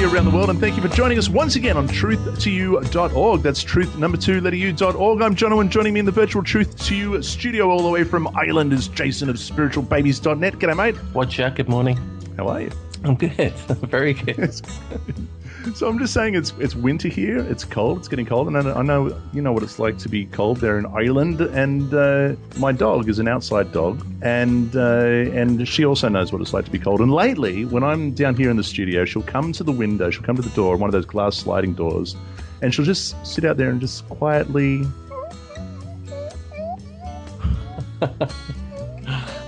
you around the world, and thank you for joining us once again on truth2u.org. That's truth, number 2, letter U.org. I'm Jono, and joining me in the virtual Truth to You studio all the way from Ireland is Jason of spiritualbabies.net. G'day, mate. What's up? Good morning. How are you? I'm good. Very good. So I'm just saying it's winter here. It's cold. It's getting cold. And I know you know what it's like to be cold there in Ireland. And my dog is an outside dog. And she also knows what it's like to be cold. And lately, when I'm down here in the studio, she'll come to the window. She'll come to the door, one of those glass sliding doors. And she'll just sit out there and just quietly...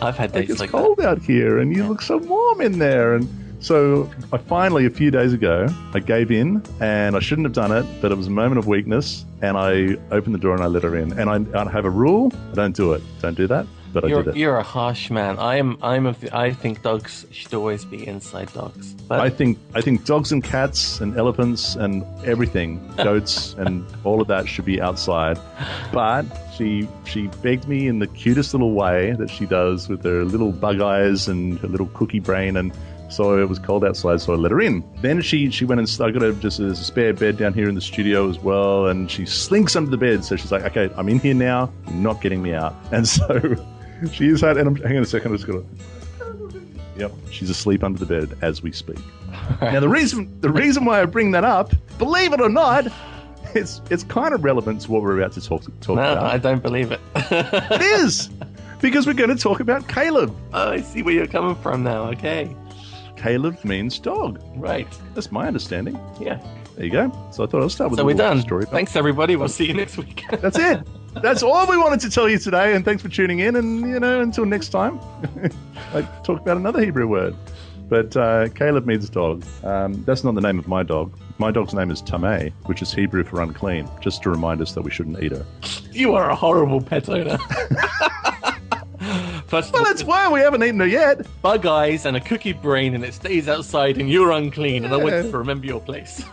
I've had days it's like cold that. out here, and you look so warm in there. And so I finally, a few days ago, I gave in, and I shouldn't have done it, but it was a moment of weakness, and I opened the door and I let her in. And I have a rule: I don't do it. Don't do that. But I did it. You're a harsh man. I think dogs should always be inside dogs. But I think dogs and cats and elephants and everything, goats and all of that should be outside. But she begged me in the cutest little way that she does with her little bug eyes and her little cookie brain, and so it was cold outside, so I let her in. Then she went and I got her there's a spare bed down here in the studio as well, and she slinks under the bed. So she's like, okay, I'm in here now. You're not getting me out. And so she is out, and hang on a second, I just got to... Yep, she's asleep under the bed as we speak. Right. Now, the reason why I bring that up, believe it or not, it's kind of relevant to what we're about to talk about. No, I don't believe it. It is, because we're going to talk about Caleb. Oh, I see where you're coming from now. Okay. Caleb means dog. Right. That's my understanding. Yeah. There you go. So I thought I'll start with so we're done. Story. Thanks, everybody. We'll see you next week. That's it. That's all we wanted to tell you today, and thanks for tuning in. And, until next time, I talk about another Hebrew word. But Caleb means dog. That's not the name of my dog. My dog's name is Tameh, which is Hebrew for unclean, just to remind us that we shouldn't eat her. You are a horrible pet owner. Well, that's why we haven't eaten her yet. Bug eyes and a cookie brain, and it stays outside, and you're unclean, and I want you to remember your place.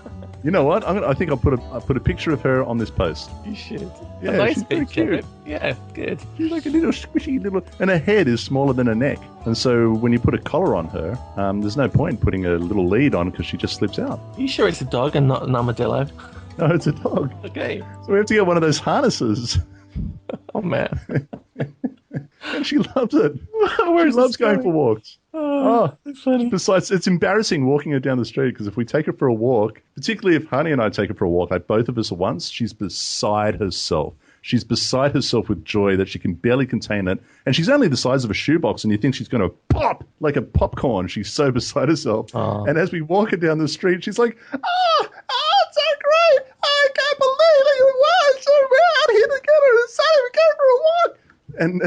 You know what? I think I'll put a picture of her on this post. You should. Yeah, a nice she's very picture. cute. Yeah, good. She's like a little squishy little, and her head is smaller than her neck. And so when you put a collar on her, there's no point putting a little lead on because she just slips out. Are you sure it's a dog and not an armadillo? No, it's a dog. Okay. So we have to get one of those harnesses. Oh man. And she loves it. She loves going for walks. Oh, that's funny. Besides, it's embarrassing walking her down the street because if we take her for a walk, particularly if Honey and I take her for a walk, like both of us at once, she's beside herself. She's beside herself with joy that she can barely contain it. And she's only the size of a shoebox, and you think she's going to pop like a popcorn. She's so beside herself. Oh. And as we walk her down the street, she's like, oh, it's so great. I can't believe it. You were so we're out here together and say we go for a walk. And...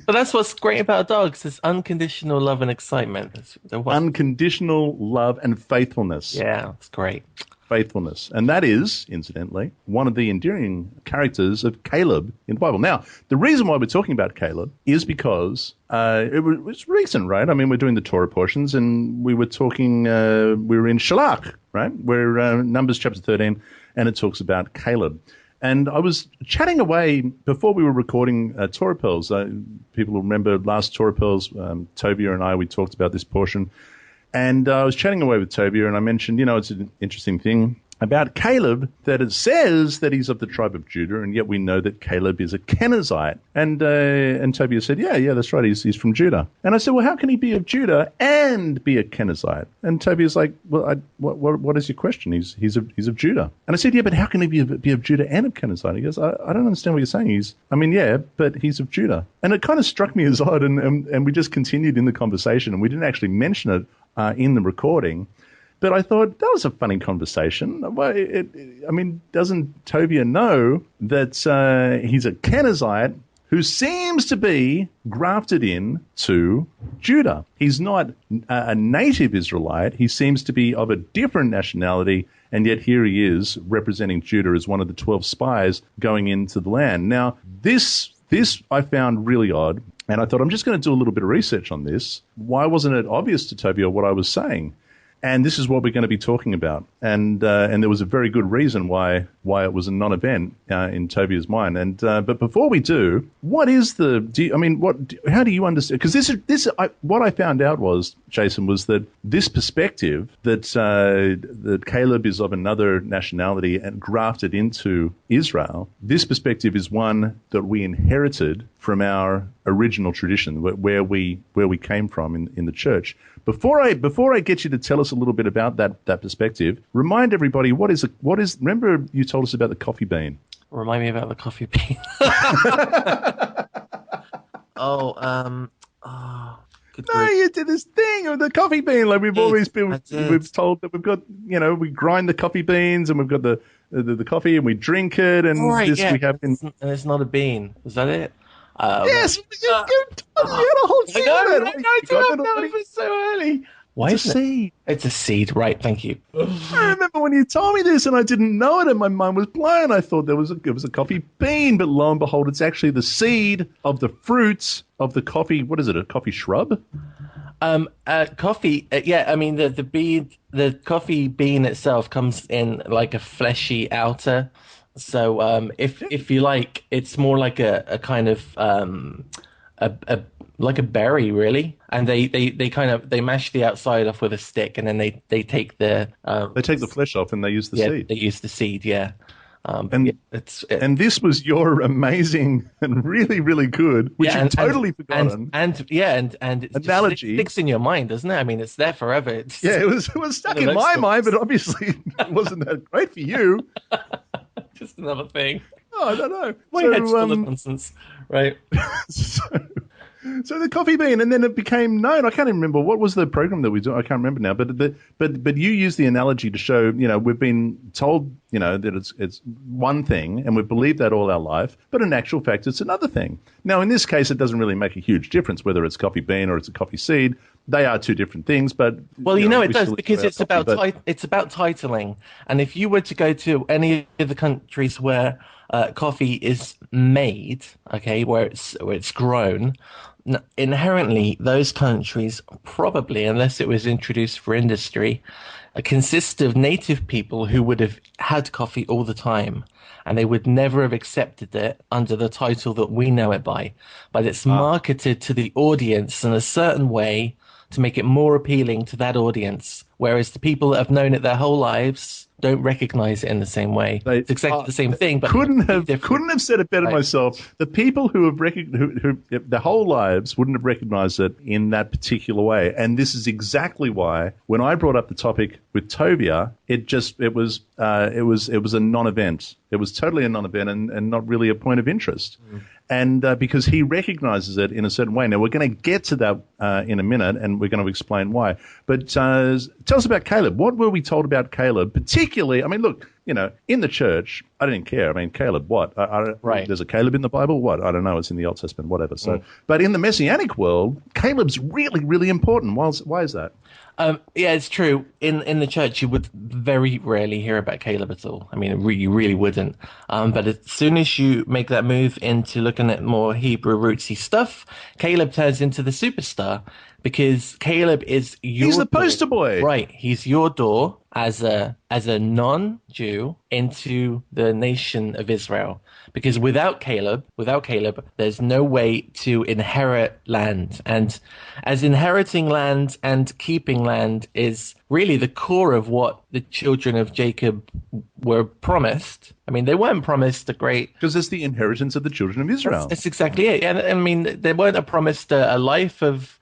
But that's what's great about dogs, is unconditional love and excitement. Unconditional love and faithfulness. Yeah, it's great. Faithfulness. And that is, incidentally, one of the endearing characters of Caleb in the Bible. Now, the reason why we're talking about Caleb is because it was recent, right? I mean, we're doing the Torah portions, and we were talking, we were in Shalach, right? We're Numbers chapter 13, and it talks about Caleb. And I was chatting away before we were recording Torah Pearls. People will remember last Torah Pearls, Tobia and I, we talked about this portion. And I was chatting away with Tobia, and I mentioned, it's an interesting thing about Caleb, that it says that he's of the tribe of Judah, and yet we know that Caleb is a Kenizzite. And Tobia said, yeah, that's right, he's from Judah. And I said, well, how can he be of Judah and be a Kenizzite? And Tobia's like, well, what is your question? He's of Judah. And I said, yeah, but how can he be of Judah and of Kenizzite? He goes, I don't understand what you're saying. Yeah, but he's of Judah. And it kind of struck me as odd, and we just continued in the conversation, and we didn't actually mention it in the recording. But I thought, that was a funny conversation. Doesn't Tobia know that he's a Kenizzite who seems to be grafted in to Judah? He's not a native Israelite. He seems to be of a different nationality, and yet here he is representing Judah as one of the 12 spies going into the land. Now, this I found really odd, and I thought, I'm just going to do a little bit of research on this. Why wasn't it obvious to Tobia what I was saying? And this is what we're going to be talking about. And there was a very good reason why it was a non-event in Tobia's mind. And but before we do, what is how do you understand? Because what I found out was, Jason, was that this perspective that Caleb is of another nationality and grafted into Israel, this perspective is one that we inherited from our original tradition, where we came from in the church. Before I get you to tell us a little bit about that perspective, remind everybody what is. Remember, you told us about the coffee bean. Remind me about the coffee bean. Good No, grief. you did this thing of the coffee bean. Like we've always been, I did. we've told that we've got, we grind the coffee beans and we've got the coffee and we drink it and we have. And it's not a bean. Was that it? Yes, you had a whole thing on it. I don't know. It was so early. Why It's a seed. It's a seed, right? Thank you. I remember when you told me this and I didn't know it and my mind was blown. I thought it was a coffee bean, but lo and behold, it's actually the seed of the fruits of the coffee. What is it? A coffee shrub? Coffee. I mean, the coffee bean itself comes in like a fleshy outer. So, if you like, it's more like a kind of like a berry, really. And they mash the outside off with a stick, and then they take the they take the flesh off and they use the seed. They use the seed, yeah. And this was your amazing and really, really good, which you've totally forgotten. And it analogy sticks in your mind, doesn't it? I mean, it's there forever. It was stuck in my mind, but obviously it wasn't that great for you. Just another thing. Oh, I don't know. My head's full of nonsense, right? So the coffee bean, and then it became known. I can't even remember what was the program that we do. I can't remember now. But you use the analogy to show, we've been told, that it's one thing, and we've believed that all our life. But in actual fact, it's another thing. Now, in this case, it doesn't really make a huge difference whether it's coffee bean or it's a coffee seed. They are two different things, but it does, because it's about titling. And if you were to go to any of the countries where coffee is made, okay, where it's grown, inherently those countries probably, unless it was introduced for industry, consist of native people who would have had coffee all the time. And they would never have accepted it under the title that we know it by. But it's marketed to the audience in a certain way to make it more appealing to that audience. Whereas the people that have known it their whole lives don't recognize it in the same way. It's exactly the same thing, but couldn't have said it better myself. The people who have who their whole lives wouldn't have recognized it in that particular way. And this is exactly why when I brought up the topic with Tobia, it was a non-event. It was totally a non-event and not really a point of interest. And because he recognizes it in a certain way. Now, we're going to get to that in a minute, and we're going to explain why. But tell us about Caleb. What were we told about Caleb? Particularly, I mean, look, in the church, I didn't care. I mean, Caleb, what? Right. There's a Caleb in the Bible? What? I don't know. It's in the Old Testament, whatever. So, But in the Messianic world, Caleb's really, really important. Why is that? It's true. In the church, you would very rarely hear about Caleb at all. I mean, you really wouldn't. But as soon as you make that move into looking at more Hebrew rootsy stuff, Caleb turns into the superstar, because Caleb is He's the poster boy. Right. He's your door as a non-Jew into the nation of Israel. Because without Caleb, there's no way to inherit land. And as inheriting land and keeping land is really the core of what the children of Jacob were promised. I mean, they weren't promised a great... Because it's the inheritance of the children of Israel. That's exactly it. And I mean, they weren't promised a life of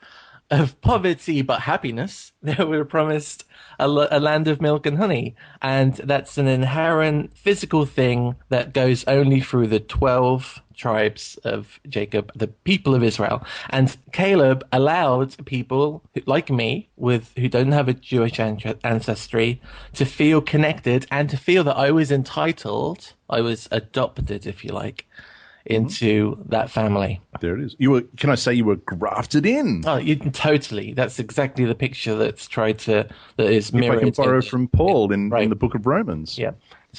poverty but happiness. They were promised a land of milk and honey, and that's an inherent physical thing that goes only through the 12 tribes of Jacob, the people of Israel. And Caleb allowed people like me who don't have a Jewish ancestry to feel connected and to feel that I was entitled, I was adopted, if you like, into that family. There it is. Can I say you were grafted in? Oh, totally. That's exactly the picture that is mirrored. If I can borrow from Paul in the book of Romans. Yeah.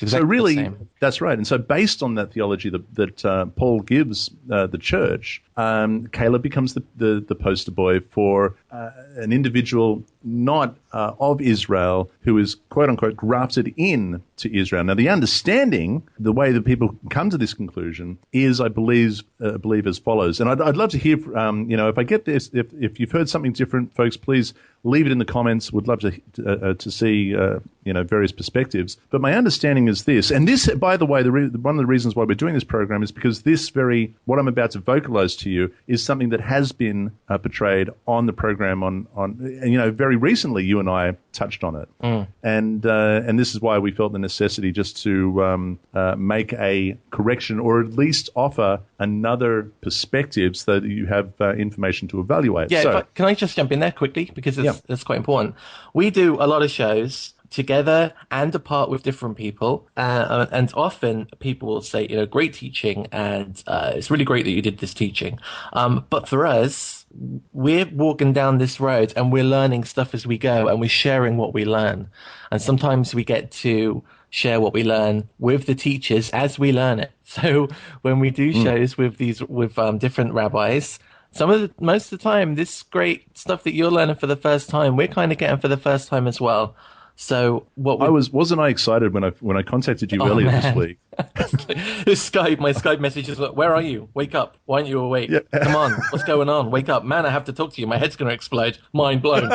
Exactly so really, the same. That's right. And so based on that theology that Paul gives the church, Caleb becomes the poster boy for an individual not of Israel who is, quote unquote, grafted in to Israel. Now, the understanding, the way that people come to this conclusion is, I believe as follows. And I'd love to hear, if I get this, if you've heard something different, folks, please leave it in the comments. Would love to see, various perspectives. But my understanding is this, and this, by the way, one of the reasons why we're doing this program is because what I'm about to vocalize to you is something that has been portrayed on the program on very recently. You and I touched on it, and this is why we felt the necessity just to make a correction, or at least offer another perspective so that you have information to evaluate. Yeah, so, can I just jump in there quickly, because it's quite important. We do a lot of shows together and apart with different people, and often people will say, great teaching, and it's really great that you did this teaching, but for us, we're walking down this road and we're learning stuff as we go, and we're sharing what we learn, and sometimes we get to share what we learn with the teachers as we learn it. So when we do shows with different rabbis, most of the time, this great stuff that you're learning for the first time, we're kind of getting for the first time as well. So wasn't I excited when I contacted you earlier this week? My Skype message is, where are you? Wake up! Why aren't you awake? Yeah. Come on, what's going on? Wake up, man! I have to talk to you. My head's going to explode. Mind blown.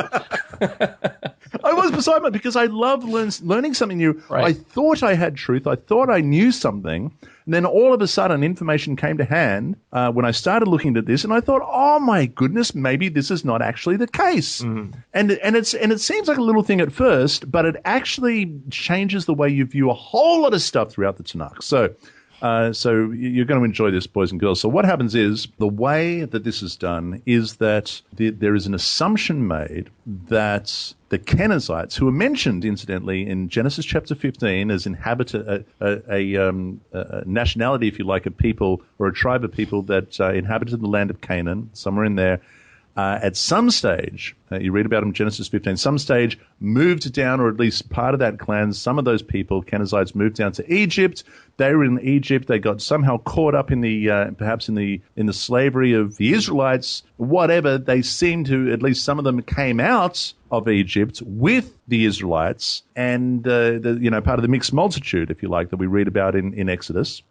I was beside myself because I love learning something new. Right. I thought I had truth. I thought I knew something. And then all of a sudden, information came to hand when I started looking at this, and I thought, "Oh my goodness, maybe this is not actually the case." And it seems like a little thing at first, but it actually changes the way you view a whole lot of stuff throughout the Tanakh. So you're going to enjoy this, boys and girls. So what happens is, the way that this is done is that there is an assumption made that the Kenizzites, who are mentioned, incidentally, in Genesis chapter 15 as a nationality, if you like, of people, or a tribe of people that inhabited the land of Canaan, somewhere in there, at some stage, you read about them in Genesis 15, some stage moved down, or at least part of that clan, some of those people, Kenizzites, moved down to Egypt. They were in Egypt. They got somehow caught up in perhaps in the slavery of the Israelites. Whatever, they seem to, at least some of them came out of Egypt with the Israelites, and part of the mixed multitude, if you like, that we read about in Exodus.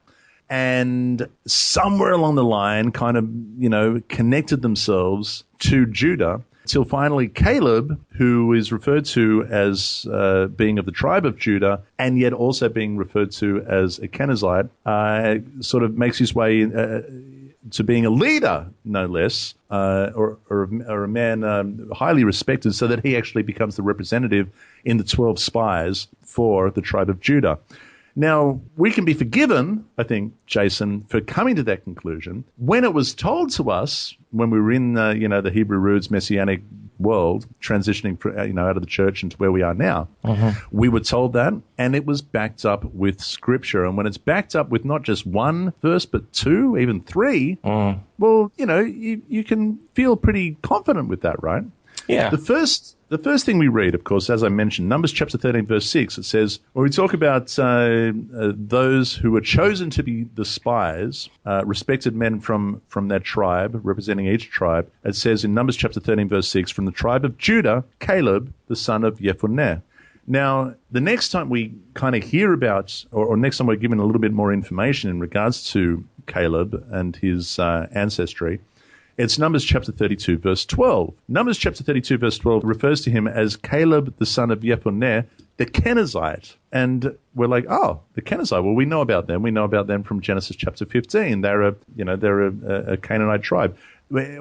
And somewhere along the line kind of, connected themselves to Judah, till finally Caleb, who is referred to as being of the tribe of Judah, and yet also being referred to as a Kenizzite, sort of makes his way to being a leader, no less, or a man highly respected, so that he actually becomes the representative in the 12 spies for the tribe of Judah. Now, we can be forgiven, I think, Jason, for coming to that conclusion when it was told to us, when we were in, the Hebrew roots Messianic world, transitioning, out of the church into where we are now. We were told that, and it was backed up with Scripture. And when it's backed up with not just one verse, but two, even three, well, you can feel pretty confident with that, right? Yeah. The first thing we read, of course, as I mentioned, Numbers chapter 13, verse 6, it says, when we talk about those who were chosen to be the spies, respected men from that tribe, representing each tribe, it says in Numbers chapter 13, verse 6, from the tribe of Judah, Caleb, the son of Jephunneh. Now, the next time we kind of hear about, or next time we're given a little bit more information in regards to Caleb and his ancestry, it's Numbers chapter 32, verse 12. Numbers chapter 32, verse 12 refers to him as Caleb, the son of Jephunneh, the Kenizzite. And we're like, oh, the Kenizzite. Well, we know about them. We know about them from Genesis chapter 15. They're a Canaanite tribe.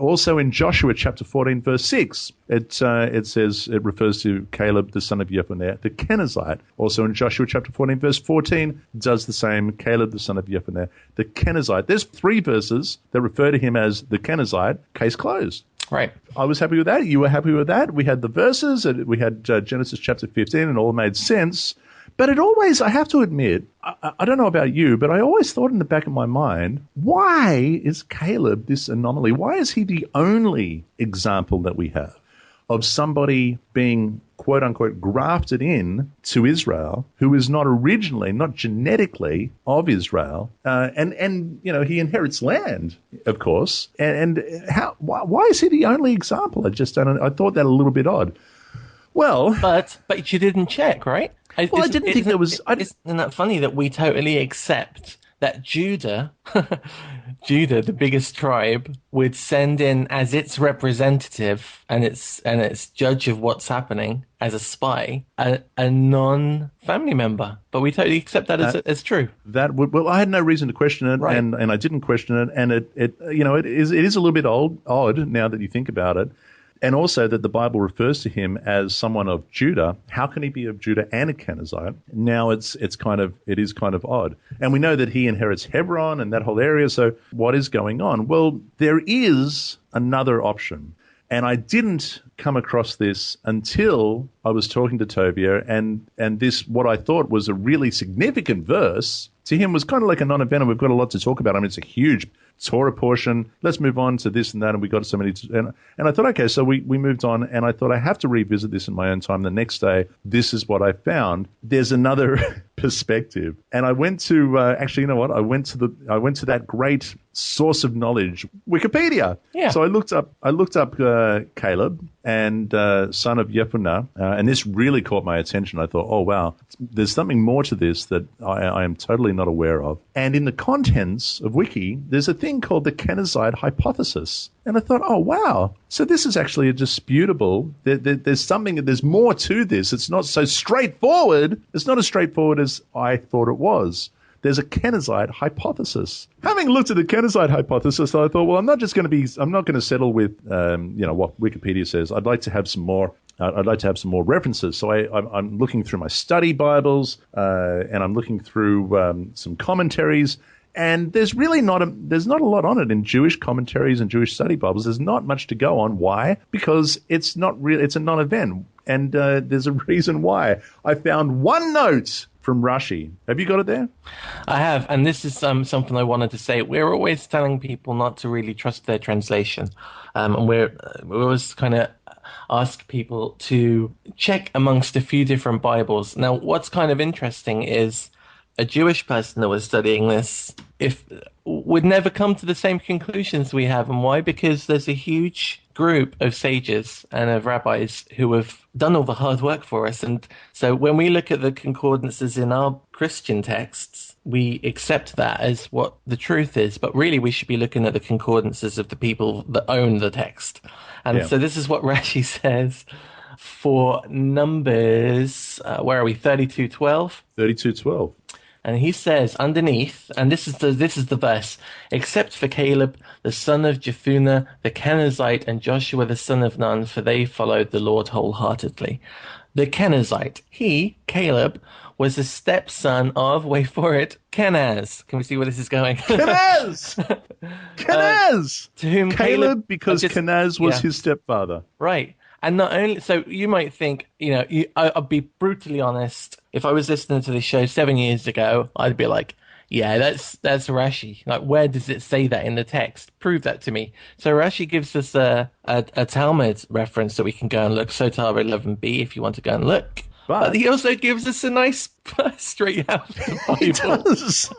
Also in Joshua chapter 14, verse 6, it says, it refers to Caleb, the son of Jephunneh, the Kenizzite. Also in Joshua chapter 14, verse 14, does the same, Caleb, the son of Jephunneh, the Kenizzite. There's 3 verses that refer to him as the Kenizzite, case closed. Right. I was happy with that. You were happy with that. We had the verses, and we had Genesis chapter 15, and it all made sense. But it always, I have to admit, I don't know about you, but I always thought in the back of my mind, why is Caleb this anomaly? Why is he the only example that we have? of somebody being quote unquote grafted in to Israel who is not originally, not genetically of Israel, and he inherits land, of course. And why is he the only example? I thought that a little bit odd. Well, but you didn't check, right? Well, I didn't think there was. Isn't that funny that we totally accept that Judah, the biggest tribe, would send in as its representative and its judge of what's happening as a spy, a non-family member, but we totally accept that as true. Well, I had no reason to question it, right. and I didn't question it, and it is a little bit odd now that you think about it. And also that the Bible refers to him as someone of Judah. How can he be of Judah and a Kenizzite? Now it is kind of odd. And we know that he inherits Hebron and that whole area. So what is going on? Well, there is another option. And I didn't come across this until I was talking to Tovia, and this, what I thought was a really significant verse, to him was kind of like a non-event, and we've got a lot to talk about. I mean, it's a huge Torah portion. Let's move on to this and that, and we got so many. And I thought, okay, so we moved on, and I thought I have to revisit this in my own time. The next day, this is what I found. There's another perspective, and I went to actually, you know what? I went to that great source of knowledge, Wikipedia. Yeah. So I looked up Caleb and son of Jephunneh, and this really caught my attention. I thought, oh wow, there's something more to this that I am totally not aware of. And in the contents of Wiki, there's a thing called the Kenizzite hypothesis. And I thought, oh wow, so this is actually a disputable. There's more to this. It's not so straightforward. It's not as straightforward as I thought it was. There's a Kenizzite hypothesis. Having looked at the Kenizzite hypothesis, I thought, well, I'm not going to settle with, what Wikipedia says. I'd like to have some more references. So I'm looking through my study Bibles, and I'm looking through some commentaries. And there's really not a lot on it in Jewish commentaries and Jewish study Bibles. There's not much to go on. Why? Because it's a non-event. And there's a reason why. I found one note from Rashi. Have you got it there? I have, and this is something I wanted to say. We're always telling people not to really trust their translation, and we always kind of ask people to check amongst a few different Bibles. Now, what's kind of interesting is a Jewish person that was studying this would never come to the same conclusions we have. And why? Because there's a huge group of sages and of rabbis who have done all the hard work for us. And so when we look at the concordances in our Christian texts, we accept that as what the truth is. But really, we should be looking at the concordances of the people that own the text. And so this is what Rashi says for Numbers, where are we? 32:12? 32:12. And he says underneath, and this is the verse, except for Caleb, the son of Jephunneh, the Kenizzite, and Joshua, the son of Nun, for they followed the Lord wholeheartedly. The Kenizzite, Caleb, was the stepson of, wait for it, Kenaz. Can we see where this is going? Kenaz! Kenaz! To whom Caleb, because Kenaz was his stepfather. Right. And not only, so you might think, I'll be brutally honest. If I was listening to this show 7 years ago, I'd be like, yeah, that's Rashi. Like, where does it say that in the text? Prove that to me. So Rashi gives us a Talmud reference that we can go and look. Sotar 11b, if you want to go and look. But he also gives us a nice straight out of the Bible. He does.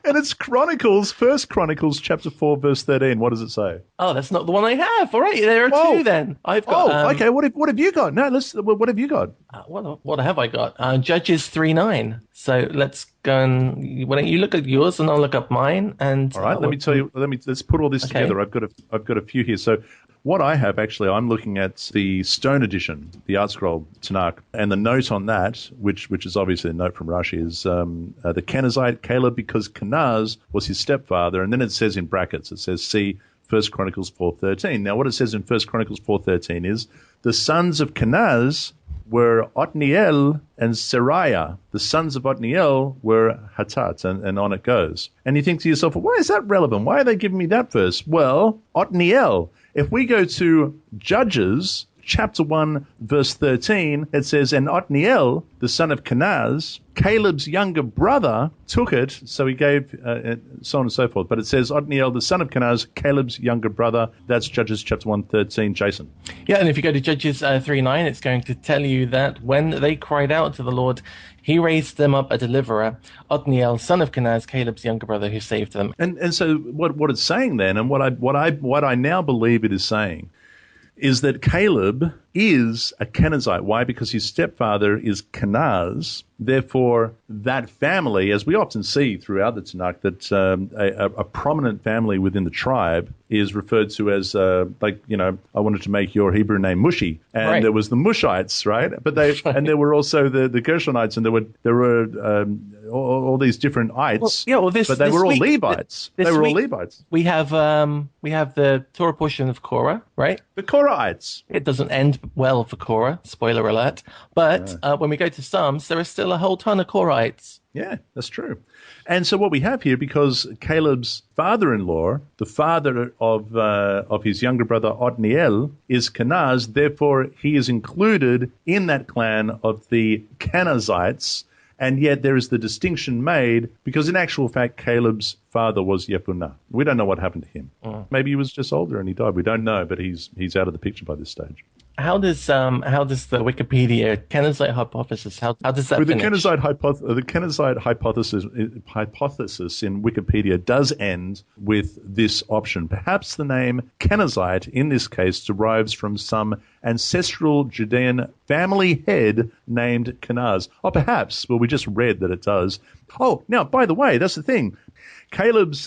And it's Chronicles, 1 Chronicles chapter 4, verse 13. What does it say? Oh, that's not the one I have. All right, there are two then. I've got. Okay. What have you got? No, what have you got? What have I got? Judges 3:9. So let's go and why don't you look at yours and I'll look up mine. And all right, let me tell you. Let's put all this together. I've got a few here. So what I have actually, I'm looking at the Stone edition, the Art Scroll Tanakh, and the note on that, which is obviously a note from Rashi, is the Kenizzite Caleb, because Kenaz was his stepfather, and then it says in brackets, it says, see 1 Chronicles 4:13. Now, what it says in 1 Chronicles 4:13 is the sons of Kenaz were Othniel and Seraiah. The sons of Othniel were Hatat, and on it goes. And you think to yourself, well, why is that relevant? Why are they giving me that verse? Well, Othniel. If we go to Judges chapter 1, verse 13, it says, and Othniel, the son of Kenaz, Caleb's younger brother, took it, so he gave, so on and so forth. But it says Othniel, the son of Kenaz, Caleb's younger brother. That's Judges chapter 1:13. Jason. Yeah, and if you go to Judges 3:9, it's going to tell you that when they cried out to the Lord, he raised them up a deliverer, Othniel, son of Kenaz, Caleb's younger brother, who saved them. And so what it's saying then, and what I now believe it is saying, is that Caleb is a Kenizzite. Why? Because his stepfather is Kenaz. Therefore, that family, as we often see throughout the Tanakh, that a prominent family within the tribe is referred to as, I wanted to make your Hebrew name Mushi, and right. There was the Mushites, right? But and there were also the Gershonites, and there were all these different ites. But they were all Levites. They were all Levites. We have the Torah portion of Korah, right? The Korahites. It doesn't end well for Korah, spoiler alert. But when we go to Psalms, there are still a whole ton of Korahites. Yeah, that's true. And so what we have here, because Caleb's father-in-law, the father of his younger brother Othniel, is Kenaz, therefore he is included in that clan of the Kenizzites. And yet there is the distinction made because in actual fact, Caleb's father was Yefunah. We don't know what happened to him. Maybe he was just older and he died. We don't know, but he's out of the picture by this stage. How does the Wikipedia Kenizzite hypothesis, how does that finish? The Kenizzite hypothesis in Wikipedia does end with this option. Perhaps the name Kenizzite in this case derives from some ancestral Judean family head named Kenaz. Or perhaps, well, we just read that it does. Oh, now, by the way, that's the thing. Caleb's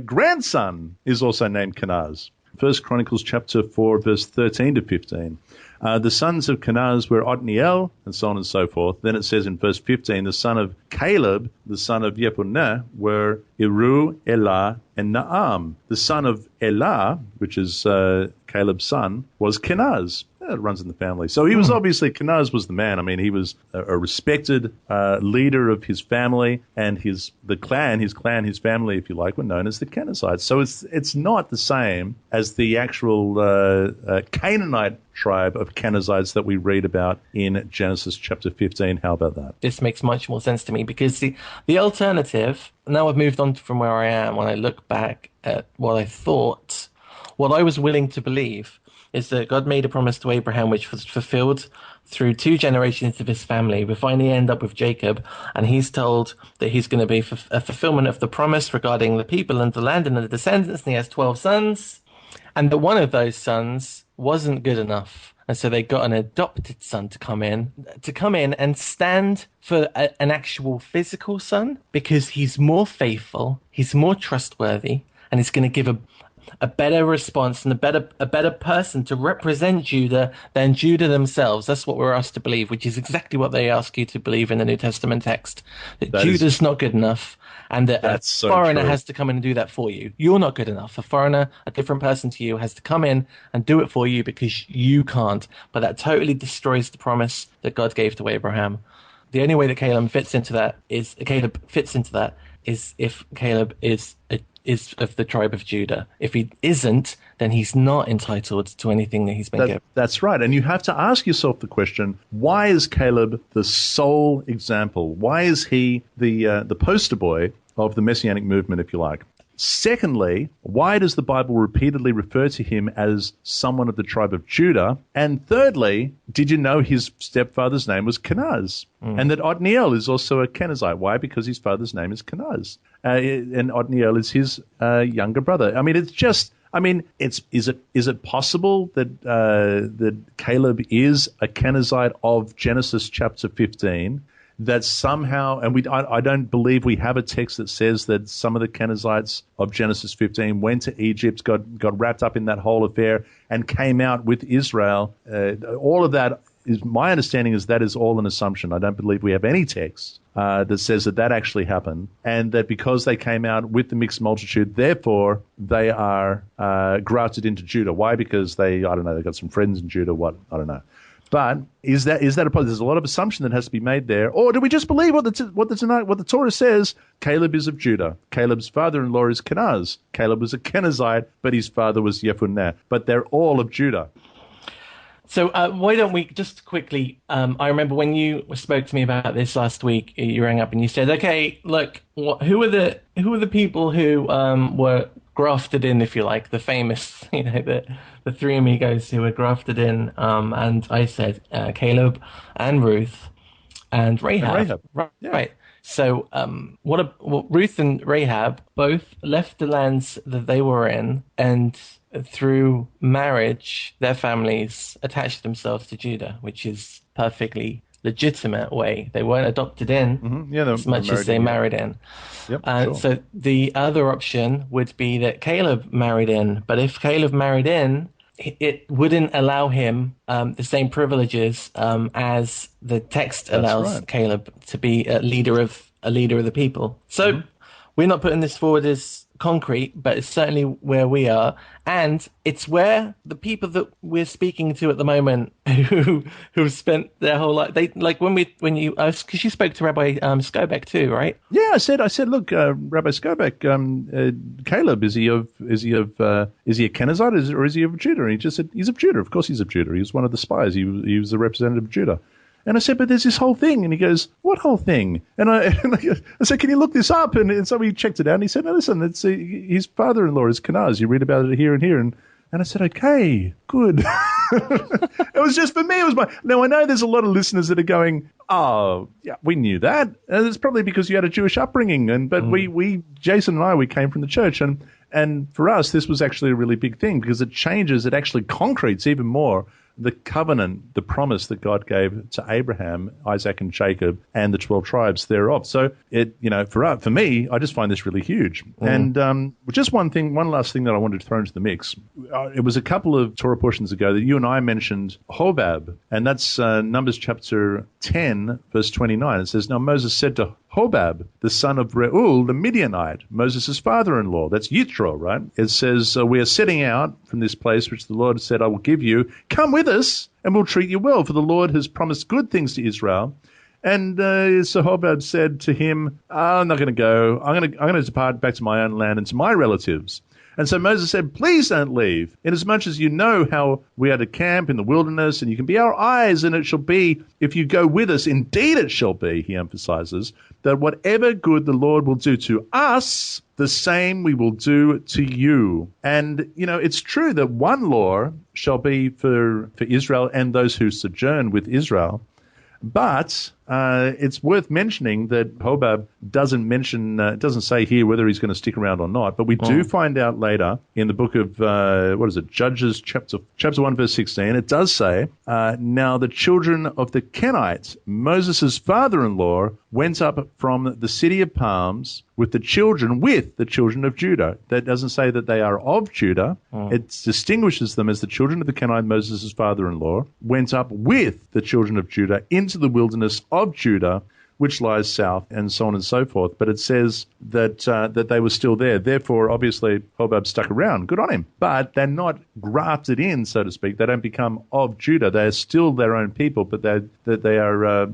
grandson is also named Kenaz. 1 Chronicles chapter 4, verse 13 to 15. The sons of Kenaz were Othniel, and so on and so forth. Then it says in verse 15, the son of Caleb, the son of Yefuneh, were Iru, Elah, and Naam. The son of Elah, which is Caleb's son, was Kenaz. It runs in the family. So he was obviously, Kenaz was the man. I mean, he was a respected leader of his family, and his family, if you like, were known as the Kenizzites. So it's not the same as the actual Canaanite tribe of Kenizzites that we read about in Genesis chapter 15. How about that? This makes much more sense to me because the alternative, now I've moved on from where I am, when I look back at what I thought, what I was willing to believe is that God made a promise to Abraham which was fulfilled through 2 generations of his family. We finally end up with Jacob, and he's told that he's going to be a fulfillment of the promise regarding the people and the land and the descendants, and he has 12 sons, and that one of those sons wasn't good enough. And so they got an adopted son to come in and stand for an actual physical son because he's more faithful, he's more trustworthy, and he's going to give a better response and a better person to represent Judah than Judah themselves. That's what we're asked to believe, which is exactly what they ask you to believe in the New Testament text. That Judah's not good enough, and that a foreigner has to come in and do that for you. You're not good enough. A foreigner, a different person to you, has to come in and do it for you because you can't. But that totally destroys the promise that God gave to Abraham. The only way that Caleb fits into that is if Caleb is of the tribe of Judah. If he isn't, then he's not entitled to anything that he's been given. That's right. And you have to ask yourself the question, why is Caleb the sole example? Why is he the poster boy of the Messianic movement, if you like? Secondly, why does the Bible repeatedly refer to him as someone of the tribe of Judah? And thirdly, did you know his stepfather's name was Kenaz? And that Othniel is also a Kenizzite. Why? Because his father's name is Kenaz. And Othniel is his younger brother. I mean, it's just... is it possible that Caleb is a Kenizzite of Genesis chapter 15? That somehow, and I don't believe we have a text that says that some of the Kenizzites of Genesis 15 went to Egypt, got wrapped up in that whole affair, and came out with Israel. All of that is, my understanding is that is all an assumption. I don't believe we have any text that says that actually happened, and that because they came out with the mixed multitude, therefore they are grafted into Judah. Why? Because they got some friends in Judah. What? I don't know. But is that a problem? There's a lot of assumption that has to be made there, or do we just believe what the Torah says? Caleb is of Judah. Caleb's father-in-law is Kenaz. Caleb was a Kenizzite, but his father was Yefuneh. But they're all of Judah. So why don't we just quickly? I remember when you spoke to me about this last week. You rang up and you said, "Okay, look, who are the people who were grafted in, if you like, the famous, the three amigos who were grafted in?" And I said Caleb and Ruth and And Rahab. Rahab. Right. Yeah. Right. So Ruth and Rahab both left the lands that they were in, and through marriage, their families attached themselves to Judah, which is perfectly legitimate way. They weren't adopted in Yeah, as much as they married in. Yep, sure. So the other option would be that Caleb married in, but if Caleb married in, it wouldn't allow him the same privileges as the text allows right. Caleb to be a leader of the people. So we're not putting this forward as concrete, but it's certainly where we are, and it's where the people that we're speaking to at the moment who've spent their whole life, they like when you because you spoke to Rabbi Skobek too, right? Yeah, I said, look, Rabbi Skobek, Caleb, is he a Kenizzite or is he of Judah? And he just said he's of Judah. Of course, he's of Judah. He was one of the spies. He was the representative of Judah. And I said, but there's this whole thing. And he goes, what whole thing? And I said, can you look this up? And so he checked it out. And he said, no, listen, it's his father-in-law is Kenaz. You read about it here and here. And I said, okay, good. It was just for me. It was Now, I know there's a lot of listeners that are going, oh, yeah, we knew that. And it's probably because you had a Jewish upbringing. But we, Jason and I, we came from the church. And for us, this was actually a really big thing because it actually concretes even more the covenant, the promise that God gave to Abraham, Isaac, and Jacob, and the 12 tribes thereof. So for me, I just find this really huge. And just one last thing that I wanted to throw into the mix. It was a couple of Torah portions ago that you and I mentioned Hobab, and that's Numbers chapter 10, verse 29. It says, now Moses said to Hobab, the son of Reuel, the Midianite, Moses' father-in-law. That's Yitro, right? It says, we are setting out from this place which the Lord said, I will give you. Come with us, and we'll treat you well, for the Lord has promised good things to Israel. And so Hobab said to him, I'm not going to go. I'm going to depart back to my own land and to my relatives. And so Moses said, please don't leave, inasmuch as you know how we are to camp in the wilderness, and you can be our eyes, and it shall be, if you go with us, indeed it shall be, he emphasizes, that whatever good the Lord will do to us, the same we will do to you. And, it's true that one law shall be for Israel and those who sojourn with Israel. But it's worth mentioning that Hobab doesn't say here whether he's going to stick around or not. But we do find out later in the book of Judges, chapter 1, verse 16. It does say, now the children of the Kenites, Moses' father-in-law, went up from the city of palms with the children of Judah. That doesn't say that they are of Judah. It distinguishes them as the children of the Kenite, Moses' father-in-law, went up with the children of Judah into the wilderness of Judah, which lies south, and so on and so forth. But it says that they were still there. Therefore, obviously, Hobab stuck around. Good on him. But they're not grafted in, so to speak. They don't become of Judah. They are still their own people, but they are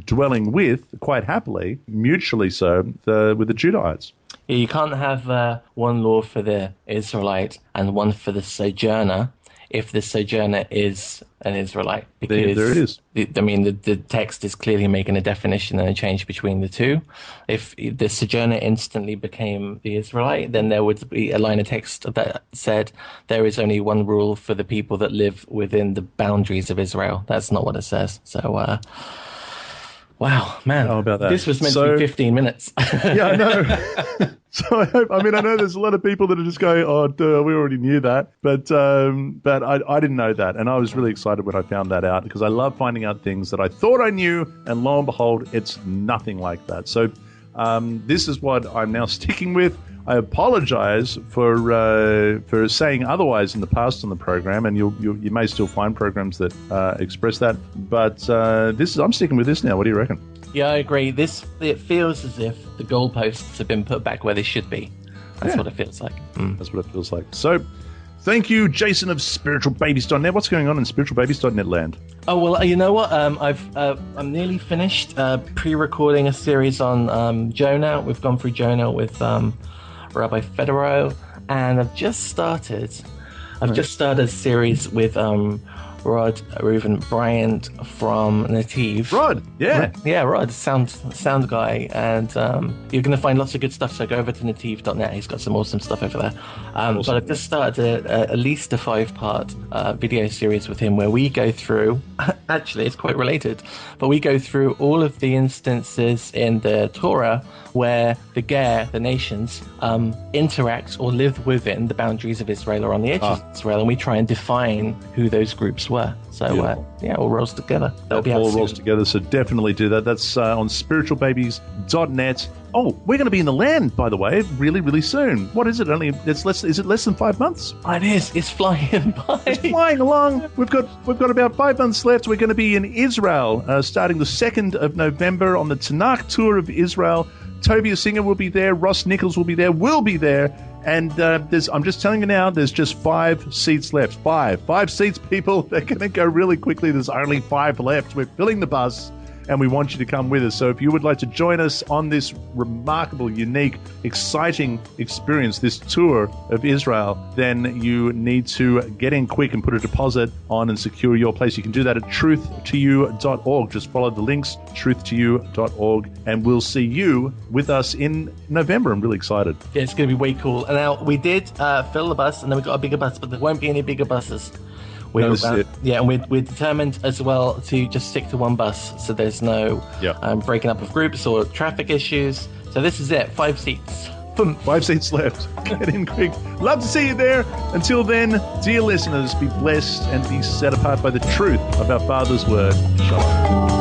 dwelling with, quite happily, mutually so, with the Judahites. Yeah, you can't have one law for the Israelite and one for the sojourner if the sojourner is an Israelite. Because there it is. The text is clearly making a definition and a change between the two. If the sojourner instantly became the Israelite, then there would be a line of text that said there is only one rule for the people that live within the boundaries of Israel. That's not what it says. So, wow, man. How about that? This was meant to be 15 minutes. Yeah, I know. So I know there's a lot of people that are just going, oh, duh, we already knew that. But I didn't know that. And I was really excited when I found that out because I love finding out things that I thought I knew. And lo and behold, it's nothing like that. So this is what I'm now sticking with. I apologize for saying otherwise in the past on the program, and you may still find programs that express that. But I'm sticking with this now. What do you reckon? Yeah, I agree. It feels as if the goalposts have been put back where they should be. That's what it feels like. That's what it feels like. So, thank you, Jason of spiritualbabies.net. What's going on in spiritualbabies.net land? Oh, well, you know what? I'm nearly finished pre-recording a series on Jono. We've gone through Jono with Rabbi Federo, and I've just started a series with Rod, Reuven, Bryant from Nativ. Rod, yeah. Rod, sound guy. And you're going to find lots of good stuff. So go over to nativ.net. He's got some awesome stuff over there. Awesome. But I've just started at least a 5-part video series with him where we go through, actually, it's quite related, but we go through all of the instances in the Torah where the Ger, the nations, interact or live within the boundaries of Israel or on the edges of Israel, and we try and define who those groups were. So, it all rolls together. All rolls together, so definitely do that. That's on spiritualbabies.net. Oh, we're going to be in the land, by the way, really, really soon. What is it? Is it less than 5 months? It is. It's flying by. It's flying along. We've got about 5 months left. We're going to be in Israel, starting the 2nd of November on the Tanakh tour of Israel. Tovia Singer will be there. Ross Nichols will be there. We'll be there. And I'm just telling you now, there's just 5 seats left. Five seats, people. They're going to go really quickly. There's only 5 left. We're filling the bus, and we want you to come with us. So if you would like to join us on this remarkable, unique, exciting experience, this tour of Israel, then you need to get in quick and put a deposit on and secure your place. You can do that at truth2you.org. Just follow the links, truth2you.org, and we'll see you with us in November. I'm really excited. Yeah, it's going to be way cool. And now we did fill the bus, and then we got a bigger bus, but there won't be any bigger buses. And we're determined as well to just stick to one bus, so there's no breaking up of groups or traffic issues. So this is it, 5 seats. Boom. 5 seats left. Get in quick. Love to see you there. Until then, dear listeners, be blessed and be set apart by the truth of our Father's word. Shalom.